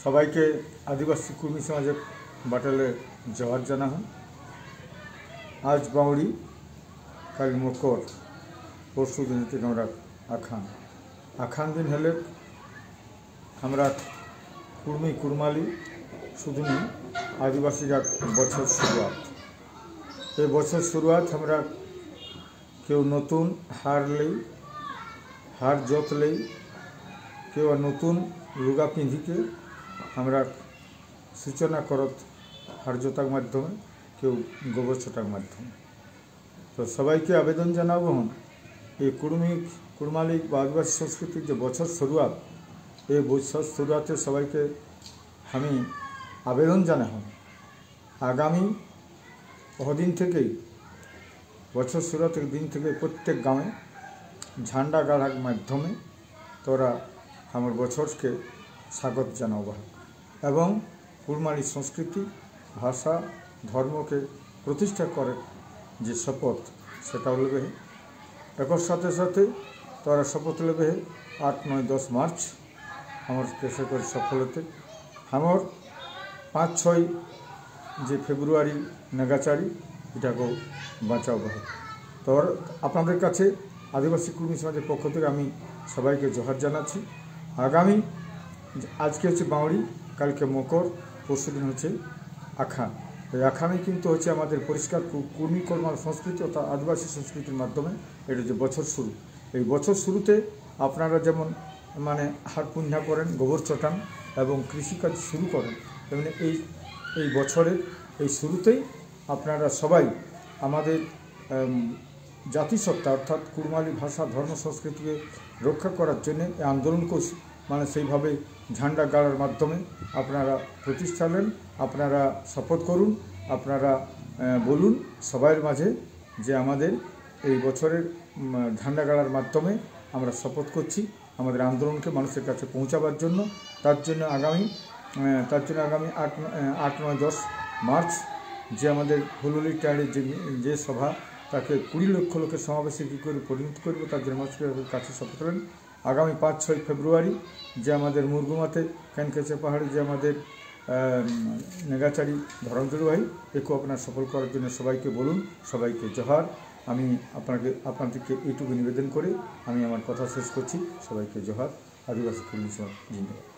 সবাইকে আদিবাসী কর্মী সমাজের বাটালে জোহার জানানো। আজ বাউরি, কাল মকর, পরশু দিন থেকে আমরা আখান দিন হলে আমরা কুর্মী কুরমালি শুধু নেই আদিবাসীরা বছর শুরুয়াত। এই বছর শুরুয়াত আমরা কেউ নতুন হার লেই, হার জত লেই, কেউ নতুন লুগা পিঁধিকে আমরা সূচনা করত হার জোতার মাধ্যমে, কেউ গোবর ছোটার মাধ্যমে। তো সবাইকে আবেদন জানাবো এই কুরমালি বা আদিবাসী সংস্কৃতির যে বছর শুরুয়াত, এই বছর শুরুয়াতে সবাইকে আমি আবেদন জানাবো আগামী দিন থেকেই, বছর শুরুয়াতের দিন থেকে প্রত্যেক গ্রামে ঝান্ডা গাড়ার মাধ্যমে তোরা আমার বছরকে স্বাগত জানাবা এবং কুরমালি সংস্কৃতি, ভাষা, ধর্মকে প্রতিষ্ঠা করে যে শপথ সেটা নেবে। একর সাথে সাথে তারা শপথ নেবে 8, 9, 10 মার্চ আমার কেসে করে সফলতে আমার 5, 6 যে ফেব্রুয়ারি নেগাচারি এটাকেও বাঁচাবো। তো আপনাদের কাছে আদিবাসী কর্মী সমাজের পক্ষ থেকে আমি সবাইকে জোহার জানাচ্ছি। আগামী আজকে হচ্ছে বাউরি, কালকে মকর, পরশু দিন হচ্ছে আখান। এই আখানে কিন্তু হচ্ছে আমাদের পরিষ্কার কুর্মী কর্মাল সংস্কৃতি অর্থাৎ আদিবাসী সংস্কৃতির মাধ্যমে এটা যে বছর শুরু। এই বছর শুরুতে আপনারা যেমন হাড় পুণ্যা করেন, গোবর চটান এবং কৃষিকাজ শুরু করেন, তেমনি এই বছরের এই শুরুতেই আপনারা সবাই আমাদের জাতিসত্তা অর্থাৎ কুরমালি ভাষা, ধর্ম, সংস্কৃতিকে রক্ষা করার জন্য এই আন্দোলনকে সেইভাবে ঝান্ডা গাড়ার মাধ্যমে আপনারা প্রতিষ্ঠা নেন, আপনারা শপথ করুন, আপনারা বলুন সবার মাঝে যে আমাদের এই বছরের ঝান্ডা গাড়ার মাধ্যমে আমরা শপথ করছি আমাদের আন্দোলনকে মানুষের কাছে পৌঁছাবার জন্য। তার জন্য আগামী 8, 9, 10 মার্চ যে আমাদের হুলুলি টাইডের যে সভা, তাকে 20 লক্ষ লোকের সমাবেশে কী করে পরিণত করব তার জন্য মানুষের কাছে শপথ নেন। আগামী 5, 6 ফেব্রুয়ারি যে আমাদের মুরগুমাতে ক্যানকেচে পাহাড়ে যে আমাদের নেগাচারি ধরমজুড়ু ভাই, একেও আপনার সফল করার জন্য সবাইকে বলুন। সবাইকে জোহার। আমি আপনাদেরকে এইটুকু নিবেদন করে আমি আমার কথা শেষ করছি। সবাইকে জোহার। আদিবাসী কর্মী সমাজ জিন্দাবাদ।